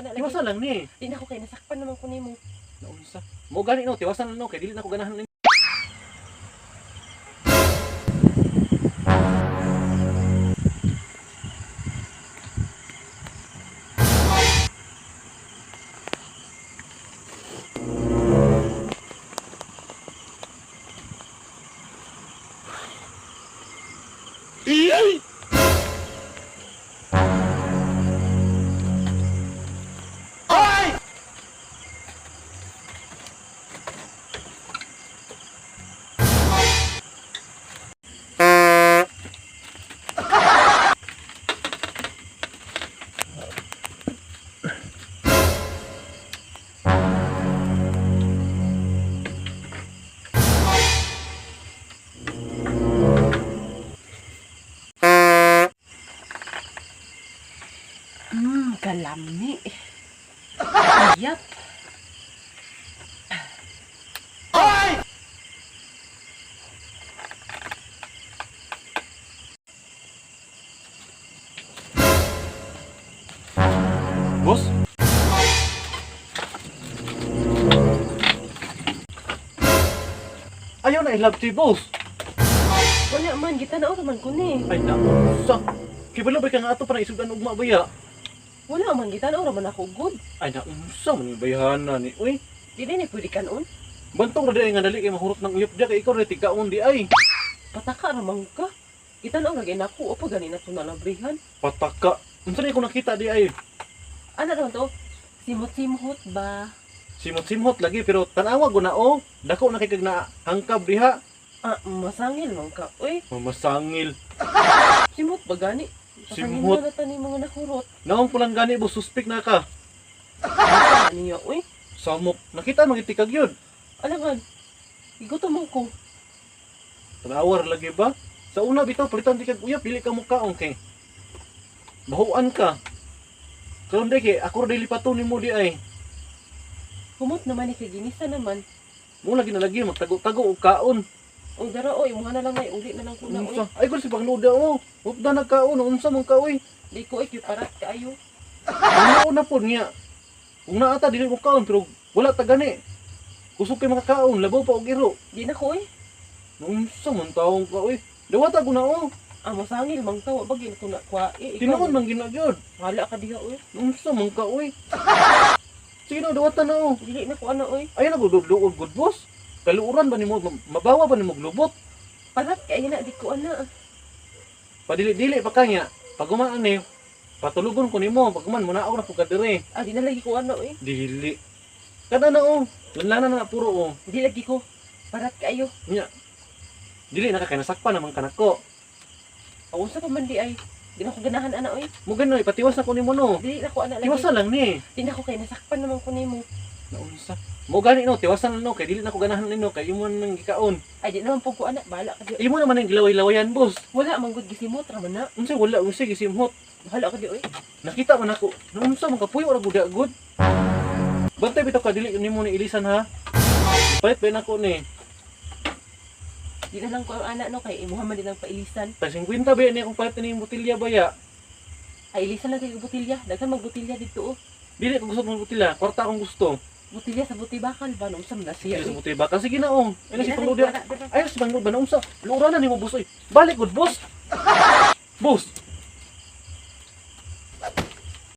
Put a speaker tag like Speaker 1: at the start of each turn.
Speaker 1: ana lagi.
Speaker 2: Tiwasa lang ni.
Speaker 1: Di na ko kay nasakpan naman ko nimo.
Speaker 2: Naunsa? Mo gani no, tiwasan no kay dili na ko ganahan ni.
Speaker 1: Kalami. Yap.
Speaker 2: Boss? Ayaw na ilab ti boss.
Speaker 1: Wala man gitanaw man ko ni.
Speaker 2: Ay naunsa. Kibalo ba ka nga ato para isudan ugma baya?
Speaker 1: Wala man gitanaw ra man ako good.
Speaker 2: Ay naunsa man yung bayhana ni. Uy,
Speaker 1: Dili ni pwede kanon.
Speaker 2: bantong ra di ay nga dali kay mahurot ng uyop diya kay ikaw ra tigaon di ay.
Speaker 1: Pataka ra man ka. Gitanaw ra gay nako o pa gani na to nalabrihan.
Speaker 2: Pataka. Unsa ni ko nakita di ay?
Speaker 1: Ano daw to? Simot-simot ba?
Speaker 2: Simot-simot lagi pero tanawa ko na oh. Dako na kay kag na hangkab diha.
Speaker 1: Ah, masangil man ka. Uy,
Speaker 2: Mamasangil.
Speaker 1: simot ba gani? Pasangil
Speaker 2: Simot.
Speaker 1: na ta ni mga nakurot.
Speaker 2: Naong ko lang gani boss suspect na ka.
Speaker 1: Ano niya? Uy,
Speaker 2: Samok. Nakita magitikag yun.
Speaker 1: alangan. Igutom mo ko.
Speaker 2: Tanawar lagi ba? Sa una bitaw palitan di kag uyap dili ka mukaon kay. Bahuan ka. Karon di kay ako ra dili pato nimo di ay.
Speaker 1: Humot naman ni kay ginisa naman.
Speaker 2: Mo lagi na lagi magtago-tago og kaon.
Speaker 1: O dara oy, muha na lang ay uli na lang ko na oy.
Speaker 2: Unsa? Ay ko si pagnuda oh. Upda nagkaon unsa man ka oy.
Speaker 1: Di ko ikyo parat kaayo.
Speaker 2: Ano na po niya. Kung naata dili mo kaon pero wala ta gani. Kusog kay makakaon labaw pa og iro.
Speaker 1: Di na ko oy.
Speaker 2: Unsa man taong ka oy. Dawata ko na oh.
Speaker 1: Ah, masangil mang tawa bagay na ko na kwa.
Speaker 2: Tinuon man ginagyod.
Speaker 1: Hala ka diha oy.
Speaker 2: Unsa man ka oy. Sige na dawata na oh.
Speaker 1: Dili na ko ana oy.
Speaker 2: Ayun na gudluog good boss. Kaluuran ba nimo mabawa ba nimo glubot?
Speaker 1: Parat kay na di ko ana.
Speaker 2: Padili-dili pa kanya. Pag umaan ni patulugon ko nimo pag uman muna na po ka dire.
Speaker 1: Ah, di na lagi ko ana oy.
Speaker 2: Dili. Kada na oh. Lanlanan na puro oh.
Speaker 1: Di lagi ko. Parat kaayo.
Speaker 2: Nya. Dili na ka kay nasakpan naman kanako.
Speaker 1: Aw sa pa man di ay. Di na ko ganahan ana oy.
Speaker 2: Mo ganoy patiwas na ko nimo no.
Speaker 1: Dili na ko ana lagi.
Speaker 2: Tiwasa lang ni.
Speaker 1: Di na ko kay nasakpan naman ko nimo.
Speaker 2: Naunsa. Mo gani no tiwasan no kay dili na ko ganahan nino kay imo nang gikaon.
Speaker 1: Ay di naman po ko ana. Bahala ka di.
Speaker 2: Imo naman ang gilaway-lawayan boss.
Speaker 1: Wala man gud gisimot ra man na.
Speaker 2: Unsa wala unsa gisimhot.
Speaker 1: Bahala ka di oy.
Speaker 2: Nakita man ako. Naunsa man kapuyo ra budak good. Bantay bitaw ka dili nimo ni ilisan ha. Palit ba nako ni.
Speaker 1: Di na lang ko ang ana no kay imuha man din ang pailisan.
Speaker 2: Ta 50 ba ni akong palit ni botilya baya.
Speaker 1: Ay ilisan na kay botilya. Daghan mag botilya dito oh.
Speaker 2: Dili ko gusto ng botilya, kwarta akong gusto.
Speaker 1: Botilya sa butibakal ba nung sam na siya.
Speaker 2: Dili sa botilya ba kasi ginaong. Ay si pangluda.
Speaker 1: Ay,
Speaker 2: Ay si pangluda ba naunsa? Luura na nimo boss oy. Balik good boss. Boss.